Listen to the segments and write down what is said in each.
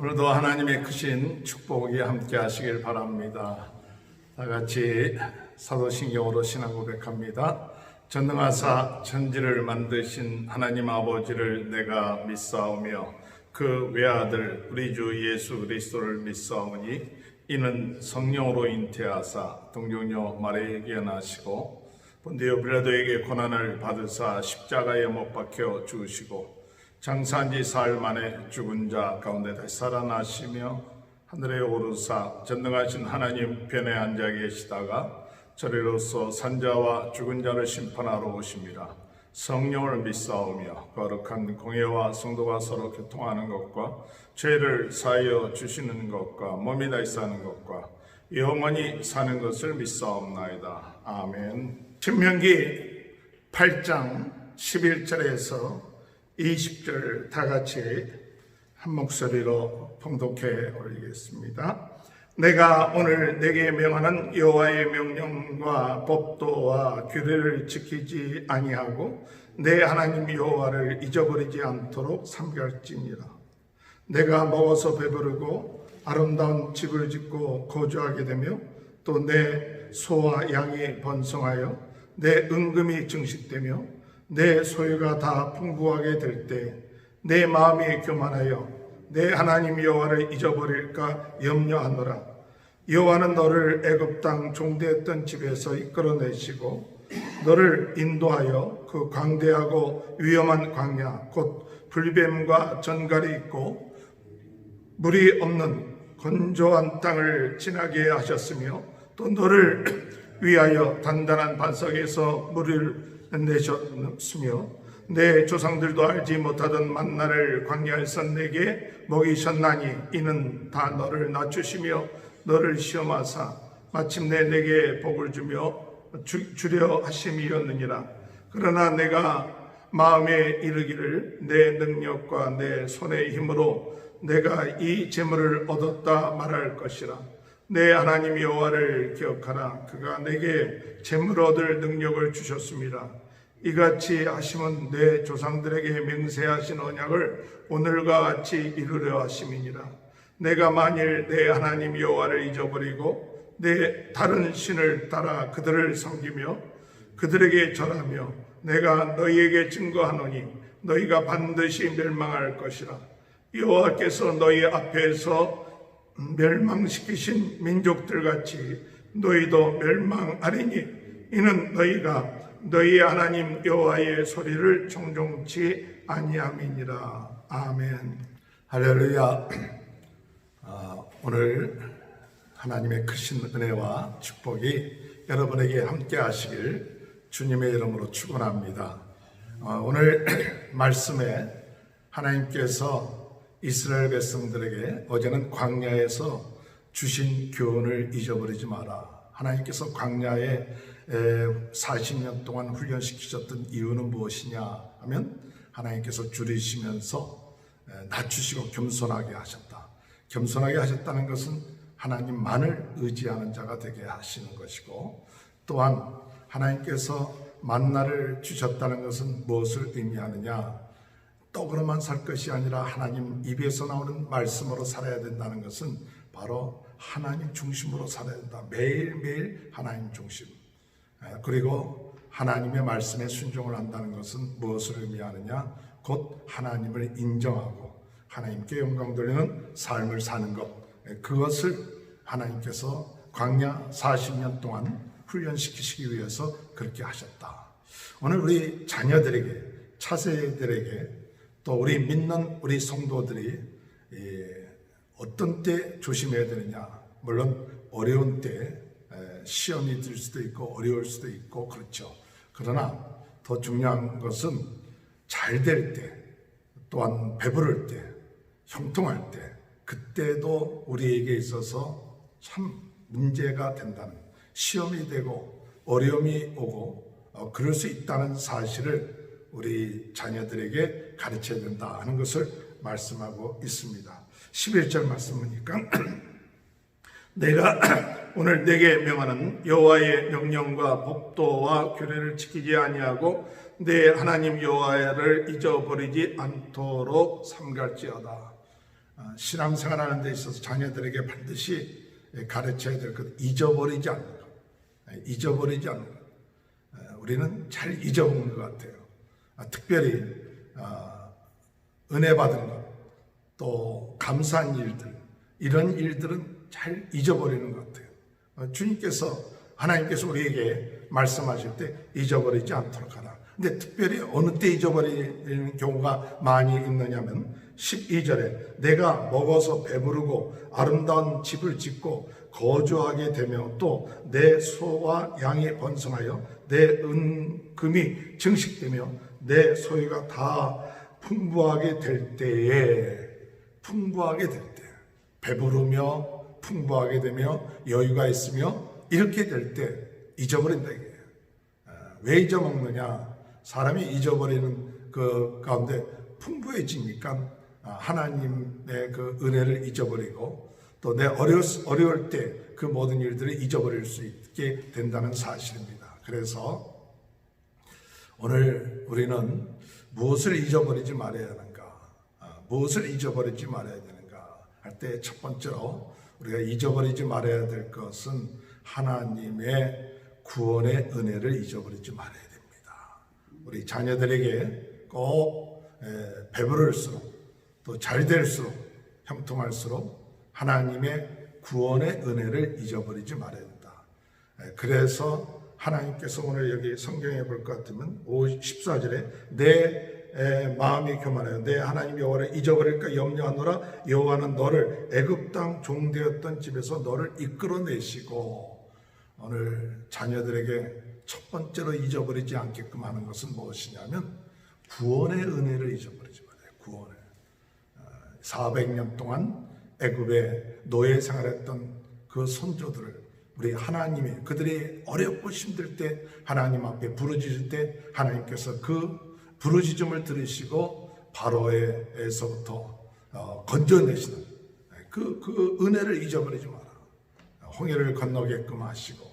오늘도 하나님의 크신 축복이 함께 하시길 바랍니다. 다 같이 사도신경으로 신앙 고백합니다. 전능하사 천지를 만드신 하나님 아버지를 내가 믿사오며 그 외아들 우리 주 예수 그리스도를 믿사오니 이는 성령으로 잉태하사 동정녀 마리아에게 나시고 본디오 빌라도에게 고난을 받으사 십자가에 못 박혀 죽으시고 장사한 지 사흘 만에 죽은 자 가운데 다시 살아나시며 하늘에 오르사 전능하신 하나님 편에 앉아 계시다가 저리로서 산자와 죽은 자를 심판하러 오심이라. 성령을 믿사오며 거룩한 공예와 성도가 서로 교통하는 것과 죄를 사하여 주시는 것과 몸이 다시 사는 것과 영원히 사는 것을 믿사옵나이다. 아멘. 신명기 8장 11절에서 20절 다 같이 한 목소리로 봉독해 올리겠습니다. 내가 오늘 내게 명하는 여호와의 명령과 법도와 규례를 지키지 아니하고 내 하나님 여호와를 잊어버리지 않도록 삼갈지니라. 내가 먹어서 배부르고 아름다운 집을 짓고 거주하게 되며 또 내 소와 양이 번성하여 내 은금이 증식되며 내 소유가 다 풍부하게 될 때 내 마음이 교만하여 내 하나님 여호와를 잊어버릴까 염려하노라. 여호와는 너를 애굽 땅 종되었던 집에서 이끌어내시고 너를 인도하여 그 광대하고 위험한 광야 곧 불뱀과 전갈이 있고 물이 없는 건조한 땅을 지나게 하셨으며 또 너를 위하여 단단한 반석에서 물을 내셨으며 내 조상들도 알지 못하던 만나를 광야에서 내게 먹이셨나니 이는 다 너를 낮추시며 너를 시험하사 마침내 내게 복을 주며 주려 하심이었느니라. 그러나 내가 마음에 이르기를 내 능력과 내 손의 힘으로 내가 이 재물을 얻었다 말할 것이라. 내 하나님 여호와를 기억하라. 그가 내게 재물 얻을 능력을 주셨습니다. 이같이 하심은 내 조상들에게 맹세하신 언약을 오늘과 같이 이루려 하심이니라. 내가 만일 내 하나님 여호와를 잊어버리고 내 다른 신을 따라 그들을 섬기며 그들에게 절하며 내가 너희에게 증거하노니 너희가 반드시 멸망할 것이라. 여호와께서 너희 앞에서 멸망시키신 민족들같이 너희도 멸망하리니 이는 너희가 너희 하나님 여호와의 소리를 청종치 아니함이니라. 아멘. 할렐루야. 오늘 하나님의 크신 은혜와 축복이 여러분에게 함께 하시길 주님의 이름으로 축원합니다. 오늘 말씀에 하나님께서 이스라엘 백성들에게 어제는 광야에서 주신 교훈을 잊어버리지 마라. 하나님께서 광야에 40년 동안 훈련시키셨던 이유는 무엇이냐 하면 하나님께서 줄이시면서 낮추시고 겸손하게 하셨다. 겸손하게 하셨다는 것은 하나님만을 의지하는 자가 되게 하시는 것이고, 또한 하나님께서 만나를 주셨다는 것은 무엇을 의미하느냐, 떡으로만 살 것이 아니라 하나님 입에서 나오는 말씀으로 살아야 된다는 것은 바로 하나님 중심으로 살아야 된다. 매일매일 하나님 중심. 그리고 하나님의 말씀에 순종을 한다는 것은 무엇을 의미하느냐, 곧 하나님을 인정하고 하나님께 영광 돌리는 삶을 사는 것, 그것을 하나님께서 광야 40년 동안 훈련시키시기 위해서 그렇게 하셨다. 오늘 우리 자녀들에게, 차세들에게, 또 우리 믿는 우리 성도들이 어떤 때 조심해야 되느냐. 물론 어려운 때 시험이 들 수도 있고 어려울 수도 있고 그렇죠. 그러나 더 중요한 것은 잘 될 때, 또한 배부를 때, 형통할 때, 그때도 우리에게 있어서 참 문제가 된다는, 시험이 되고 어려움이 오고 그럴 수 있다는 사실을 우리 자녀들에게 가르쳐야 된다 하는 것을 말씀하고 있습니다. 11절 말씀이니까 내가 오늘 내게 명하는 여호와의 명령과 법도와 규례를 지키지 아니하고 내 하나님 여호와를 잊어버리지 않도록 삼갈지어다. 신앙생활하는 데 있어서 자녀들에게 반드시 가르쳐야 될 것, 잊어버리지 않는 것. 잊어버리지 않는 것. 우리는 잘 잊어먹는 것 같아요. 특별히 은혜 받은 것, 또 감사한 일들, 이런 일들은 잘 잊어버리는 것 같아요. 주님께서, 하나님께서 우리에게 말씀하실 때 잊어버리지 않도록 하라. 근데 특별히 어느 때 잊어버리는 경우가 많이 있느냐면 12절에 내가 먹어서 배부르고 아름다운 집을 짓고 거주하게 되며 또 내 소와 양이 번성하여 내 은금이 증식되며 내 소유가 다 풍부하게 될 때에, 풍부하게 될 때, 배부르며 풍부하게 되며 여유가 있으며 이렇게 될 때 잊어버린다 이게요. 왜 잊어먹느냐? 사람이 잊어버리는 그 가운데 풍부해지니까 하나님의 그 은혜를 잊어버리고 또 내 어려울 때 그 모든 일들을 잊어버릴 수 있게 된다는 사실입니다. 그래서 오늘 우리는 무엇을 잊어버리지 말아야 하는가? 무엇을 잊어버리지 말아야 되는가? 할 때 첫 번째로 우리가 잊어버리지 말아야 될 것은 하나님의 구원의 은혜를 잊어버리지 말아야 됩니다. 우리 자녀들에게 꼭 배부를수록 또 잘 될수록 형통할수록 하나님의 구원의 은혜를 잊어버리지 말아야 된다. 그래서 하나님께서 오늘 여기 성경에 볼 것 같으면 14절에 내 마음이 교만하여 내 하나님 여호와를 잊어버릴까 염려하노라. 여호와는 너를 애굽 땅 종되었던 집에서 너를 이끌어내시고. 오늘 자녀들에게 첫 번째로 잊어버리지 않게끔 하는 것은 무엇이냐면 구원의 은혜를 잊어버리지 말아요. 구원을. 400년 동안 애굽에 노예 생활했던 그 손조들을 우리 하나님이 그들이 어렵고 힘들 때 하나님 앞에 부르짖을 때 하나님께서 그 부르짖음을 들으시고 바로에서부터 건져내시는 그 은혜를 잊어버리지 마라. 홍해를 건너게끔 하시고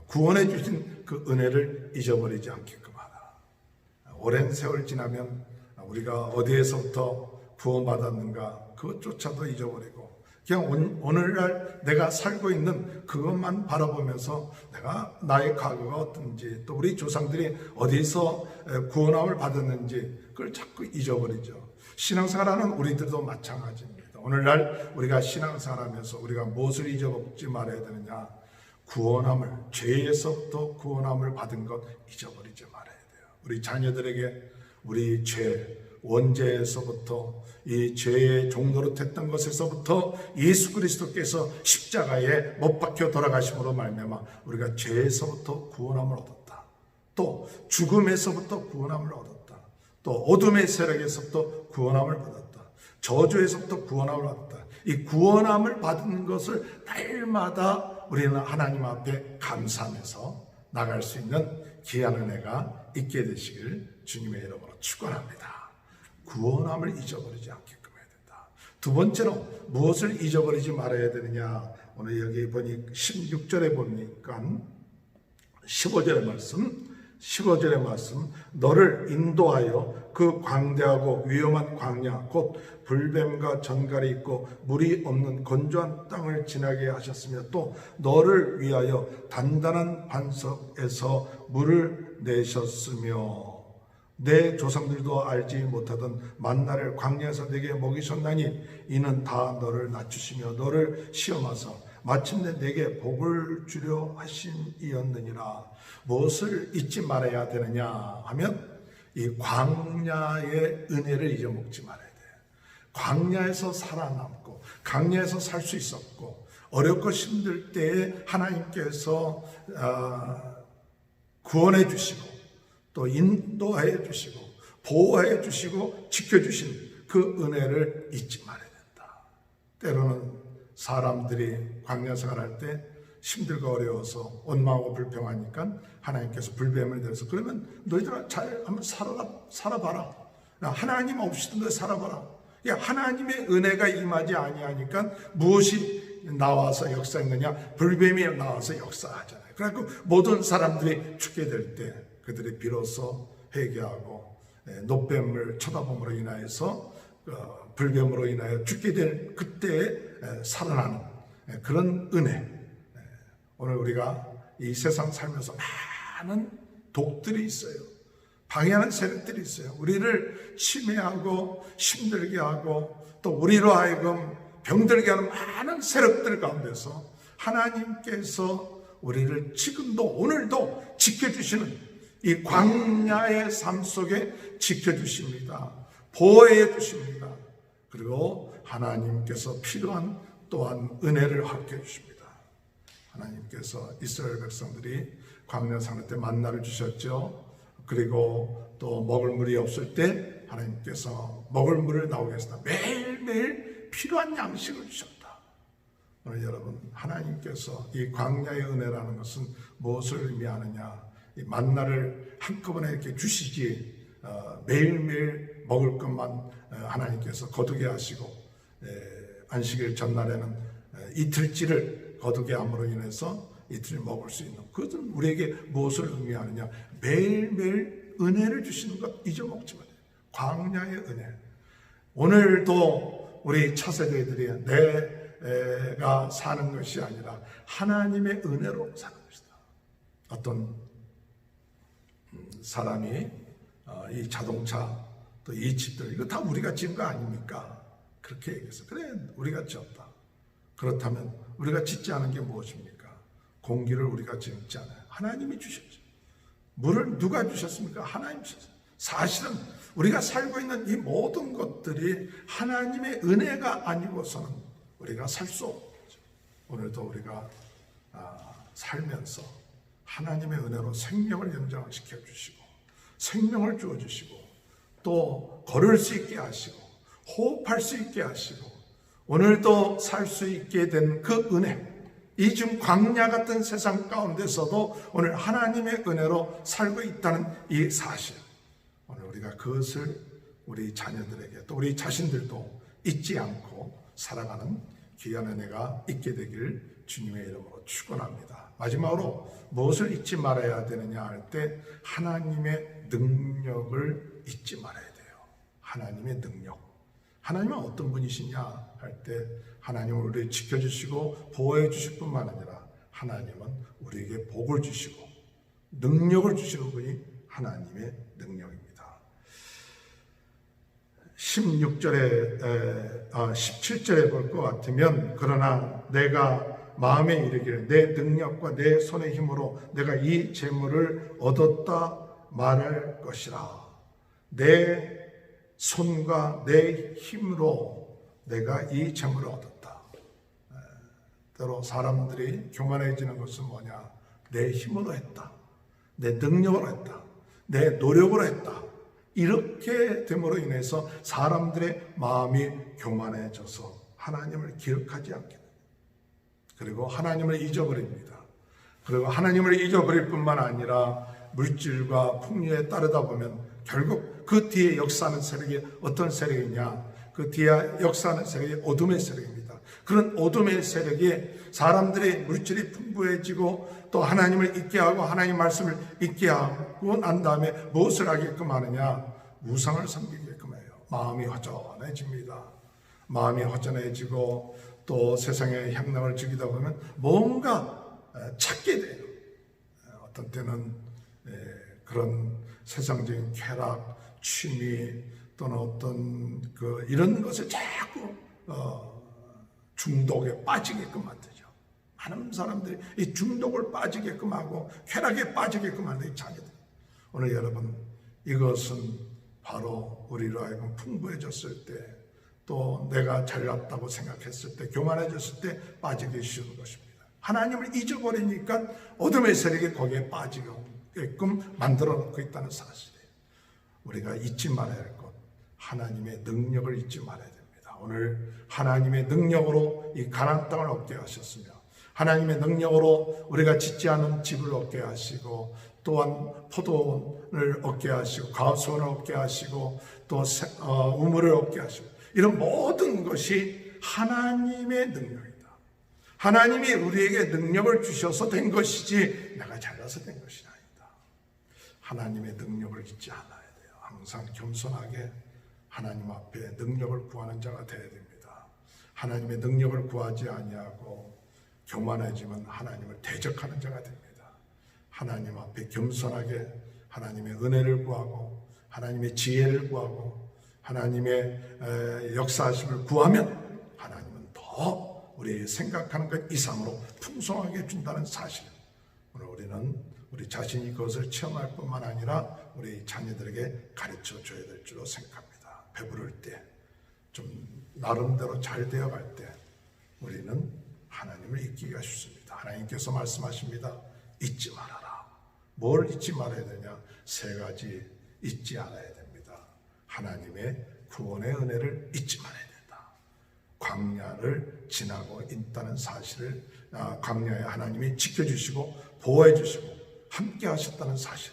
구원해 주신 그 은혜를 잊어버리지 않게끔 하라. 오랜 세월 지나면 우리가 어디에서부터 구원받았는가 그것조차도 잊어버리고 그냥 오늘날 내가 살고 있는 그것만 바라보면서 내가 나의 과거가 어떤지 또 우리 조상들이 어디서 구원함을 받았는지 그걸 자꾸 잊어버리죠. 신앙생활하는 우리들도 마찬가지입니다. 오늘날 우리가 신앙생활하면서 우리가 무엇을 잊어먹지 말아야 되느냐? 구원함을, 죄에서부터 구원함을 받은 것 잊어버리지 말아야 돼요. 우리 자녀들에게 우리 죄, 원죄에서부터 이 죄의 종로로 됐던 것에서부터 예수 그리스도께서 십자가에 못 박혀 돌아가심으로 말미암아 우리가 죄에서부터 구원함을 얻었다. 또 죽음에서부터 구원함을 얻었다. 또 어둠의 세력에서부터 구원함을 얻었다. 저주에서부터 구원함을 얻었다. 이 구원함을 받은 것을 날마다 우리는 하나님 앞에 감사하면서 나갈 수 있는 귀한 은혜가 있게 되시길 주님의 이름으로 축원합니다. 구원함을 잊어버리지 않게끔 해야 된다. 두 번째로 무엇을 잊어버리지 말아야 되느냐? 오늘 여기 보니 16절에 보니까 15절의 말씀 너를 인도하여 그 광대하고 위험한 광야 곧 불뱀과 전갈이 있고 물이 없는 건조한 땅을 지나게 하셨으며 또 너를 위하여 단단한 반석에서 물을 내셨으며 내 조상들도 알지 못하던 만나를 광야에서 내게 먹이셨나니 이는 다 너를 낮추시며 너를 시험하사 마침내 내게 복을 주려 하심이었느니라. 무엇을 잊지 말아야 되느냐 하면 이 광야의 은혜를 잊어먹지 말아야 돼요. 광야에서 살아남고 광야에서 살 수 있었고 어렵고 힘들 때에 하나님께서 구원해 주시고 또 인도해 주시고 보호해 주시고 지켜주신 그 은혜를 잊지 말아야 된다. 때로는 사람들이 광야 생활할 때 힘들고 어려워서 원망하고 불평하니까 하나님께서 불뱀을 내려서 그러면 너희들 잘 한번 살아봐라. 하나님 없이도 너 살아봐라. 하나님의 은혜가 임하지 아니하니까 무엇이 나와서 역사했느냐? 불뱀이 나와서 역사하잖아요. 그래서 모든 사람들이 죽게 될 때 그들이 비로소 회개하고 노뱀을 쳐다봄으로 인하여서 불뱀으로 인하여 죽게 될 그때에 살아나는 그런 은혜. 오늘 우리가 이 세상 살면서 많은 독들이 있어요. 방해하는 세력들이 있어요. 우리를 침해하고 힘들게 하고 또 우리로 하여금 병들게 하는 많은 세력들 가운데서 하나님께서 우리를 지금도 오늘도 지켜주시는 이 광야의 삶 속에 지켜주십니다. 보호해 주십니다. 그리고 하나님께서 필요한 또한 은혜를 허락해 주십니다. 하나님께서 이스라엘 백성들이 광야 생활 때 만나를 주셨죠. 그리고 또 먹을 물이 없을 때 하나님께서 먹을 물을 나오게 하셨다. 매일매일 필요한 양식을 주셨다. 오늘 여러분, 하나님께서 이 광야의 은혜라는 것은 무엇을 의미하느냐? 이 만나를 한꺼번에 이렇게 주시지 매일매일 먹을 것만 하나님께서 거두게 하시고 안식일 전날에는 이틀치를 거두게 함으로 인해서 이틀 먹을 수 있는, 그것은 우리에게 무엇을 의미하느냐? 매일매일 은혜를 주시는 것 잊어먹지 마세요. 광야의 은혜. 오늘도 우리 차세대들이 내가 사는 것이 아니라 하나님의 은혜로 사는 것이다. 어떤 사람이 이 자동차 또 이 집들 이거 다 우리가 지은 거 아닙니까? 그렇게 얘기했어. 그래, 우리가 지었다. 그렇다면 우리가 짓지 않은 게 무엇입니까? 공기를 우리가 짓지 않아요. 하나님이 주셨죠. 물을 누가 주셨습니까? 하나님 주셨어요. 사실은 우리가 살고 있는 이 모든 것들이 하나님의 은혜가 아니고서는 우리가 살 수 없죠. 오늘도 우리가 살면서 하나님의 은혜로 생명을 연장시켜 주시고 생명을 주어 주시고 또 걸을 수 있게 하시고 호흡할 수 있게 하시고 오늘도 살 수 있게 된 그 은혜, 이 지금 광야 같은 세상 가운데서도 오늘 하나님의 은혜로 살고 있다는 이 사실, 오늘 우리가 그것을 우리 자녀들에게 또 우리 자신들도 잊지 않고 살아가는 귀한 은혜가 있게 되기를 주님의 이름으로 축원합니다. 마지막으로 무엇을 잊지 말아야 되느냐 할 때 하나님의 능력을 잊지 말아야 돼요. 하나님의 능력. 하나님은 어떤 분이시냐 할 때 하나님은 우리를 지켜주시고 보호해 주실 뿐만 아니라 하나님은 우리에게 복을 주시고 능력을 주시는 분이 하나님의 능력입니다. 17절에 볼 것 같으면 그러나 내가 마음에 이르기를 내 능력과 내 손의 힘으로 내가 이 재물을 얻었다 말할 것이라. 내 손과 내 힘으로 내가 이 재물을 얻었다. 때로 사람들이 교만해지는 것은 뭐냐? 내 힘으로 했다. 내 능력으로 했다. 내 노력으로 했다. 이렇게 됨으로 인해서 사람들의 마음이 교만해져서 하나님을 기억하지 않게 됩니다. 그리고 하나님을 잊어버립니다. 그리고 하나님을 잊어버릴 뿐만 아니라 물질과 풍요에 따르다 보면 결국 그 뒤에 역사하는 세력이 어떤 세력이냐? 그 뒤에 역사하는 세력이 어둠의 세력입니다. 그런 어둠의 세력이 사람들의 물질이 풍부해지고 또 하나님을 잊게 하고 하나님 말씀을 잊게 하고 난 다음에 무엇을 하게끔 하느냐? 우상을 섬기게끔 해요. 마음이 허전해집니다. 마음이 허전해지고 또 세상에 향락을 즐기다 보면 뭔가 찾게 돼요. 어떤 때는 그런 세상적인 쾌락, 취미 또는 어떤 이런 것에 자꾸 중독에 빠지게끔 만들죠. 많은 사람들이 이 중독을 빠지게끔 하고 쾌락에 빠지게끔 하는 이 자녀들. 오늘 여러분, 이것은 바로 우리로 하여금 풍부해졌을 때 또 내가 잘났다고 생각했을 때 교만해졌을 때 빠지게 쉬운 것입니다. 하나님을 잊어버리니까 어둠의 세력이 거기에 빠지게끔 만들어 놓고 있다는 사실이에요. 우리가 잊지 말아야 할 것, 하나님의 능력을 잊지 말아야 됩니다. 오늘 하나님의 능력으로 이 가나안 땅을 얻게 하셨으며 하나님의 능력으로 우리가 짓지 않은 집을 얻게 하시고 또한 포도원을 얻게 하시고 가수원을 얻게 하시고 또 우물을 얻게 하시고 이런 모든 것이 하나님의 능력이다. 하나님이 우리에게 능력을 주셔서 된 것이지 내가 잘나서 된 것이 아니다. 하나님의 능력을 잊지 않아야 돼요. 항상 겸손하게 하나님 앞에 능력을 구하는 자가 되어야 됩니다. 하나님의 능력을 구하지 아니하고 교만해지면 하나님을 대적하는 자가 됩니다. 하나님 앞에 겸손하게 하나님의 은혜를 구하고 하나님의 지혜를 구하고 하나님의 역사하심을 구하면 하나님은 더 우리 생각하는 것 이상으로 풍성하게 준다는 사실, 오늘 우리는 우리 자신이 그것을 체험할 뿐만 아니라 우리 자녀들에게 가르쳐 줘야 될 줄로 생각합니다. 배부를 때, 좀 나름대로 잘 되어갈 때 우리는 하나님을 잊기가 쉽습니다. 하나님께서 말씀하십니다. 잊지 말아라. 뭘 잊지 말아야 되냐? 세 가지 잊지 않아야 됩니다. 하나님의 구원의 은혜를 잊지 말아야 된다. 광야를 지나고 있다는 사실을, 광야에 하나님이 지켜주시고 보호해 주시고 함께 하셨다는 사실,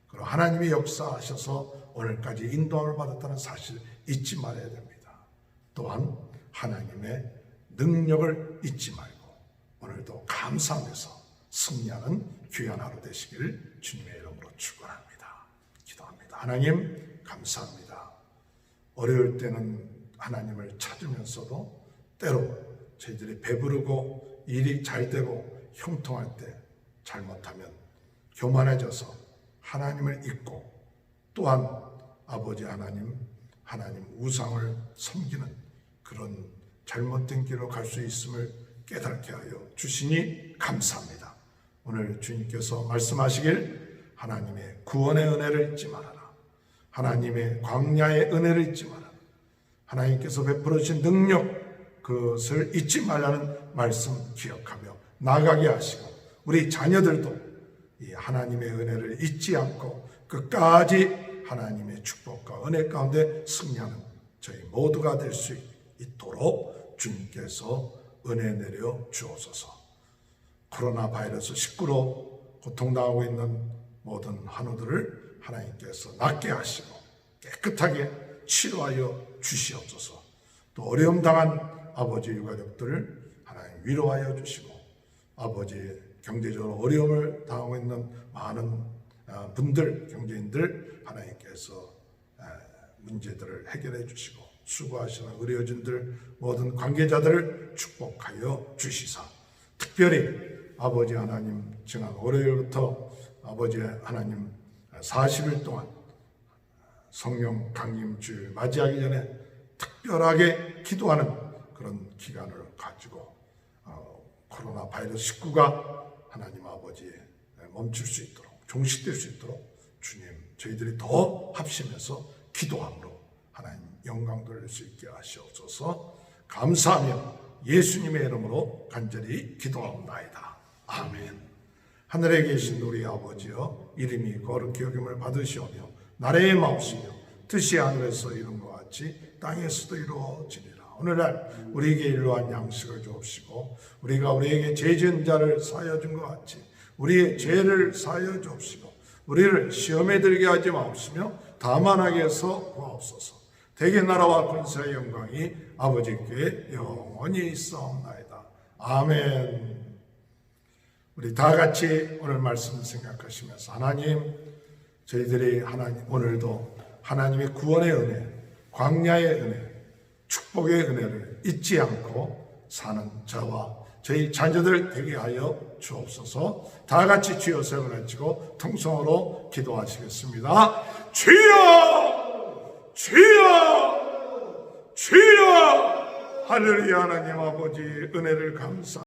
그리고 하나님이 역사하셔서 오늘까지 인도함을 받았다는 사실 잊지 말아야 됩니다. 또한 하나님의 능력을 잊지 말고 오늘도 감사하면서 승리하는 귀한 하루 되시기를 주님의 이름으로 축원합니다. 기도합니다. 하나님 감사합니다. 어려울 때는 하나님을 찾으면서도 때로 저희들이 배부르고 일이 잘 되고 형통할 때 잘못하면 교만해져서 하나님을 잊고 또한 아버지 하나님 우상을 섬기는 그런 잘못된 길로 갈 수 있음을 깨닫게 하여 주시니 감사합니다. 오늘 주님께서 말씀하시길 하나님의 구원의 은혜를 잊지 말아라. 하나님의 광야의 은혜를 잊지 말아라. 하나님께서 베풀어 주신 능력, 그것을 잊지 말라는 말씀 기억하며 나가게 하시고 우리 자녀들도 이 하나님의 은혜를 잊지 않고 끝까지 하나님의 축복과 은혜 가운데 승리하는 저희 모두가 될 수 있도록 주님께서 은혜 내려 주옵소서. 코로나 바이러스 19로 고통당하고 있는 모든 환우들을 하나님께서 낫게 하시고 깨끗하게 치료하여 주시옵소서. 또 어려움 당한 아버지 유가족들을 하나님 위로하여 주시고 아버지 경제적으로 어려움을 당하고 있는 많은 분들, 경제인들 하나님께서 문제들을 해결해 주시고 수고하시는 의료진들 모든 관계자들을 축복하여 주시사 특별히 아버지 하나님 지난 월요일부터 아버지 하나님 40일 동안 성령 강림주일 맞이하기 전에 특별하게 기도하는 그런 기간을 가지고 코로나 바이러스 19가 하나님 아버지 멈출 수 있도록 종식될 수 있도록 주님 저희들이 더 합심해서 기도함으로 하나님 영광 돌릴 수 있게 하시옵소서. 감사하며 예수님의 이름으로 간절히 기도하옵나이다. 아멘. 하늘에 계신 우리 아버지여 이름이 거룩히 여김을 받으시오며 나라의 마옵시며 뜻이 하늘에서 이룬 것 같이 땅에서도 이루어지리라. 오늘날 우리에게 일로한 양식을 주옵시고 우리가 우리에게 죄 지은 자를 사하여 준 것 같이 우리의 죄를 사하여 주옵시고 우리를 시험에 들게 하지 마옵시며 다만하게 해서 구하옵소서. 대개 나라와 권세의 영광이 아버지께 영원히 있사옵나이다. 아멘. 우리 다 같이 오늘 말씀 생각하시면서 하나님 저희들이 하나님 오늘도 하나님의 구원의 은혜, 광야의 은혜, 축복의 은혜를 잊지 않고 사는 저와 저희 자녀들 되게 하여 주옵소서. 다 같이 주여 세번을 치고 통성으로 기도하시겠습니다. 주여! 주여! 주여! 할렐루야. 하나님 아버지 은혜를 감사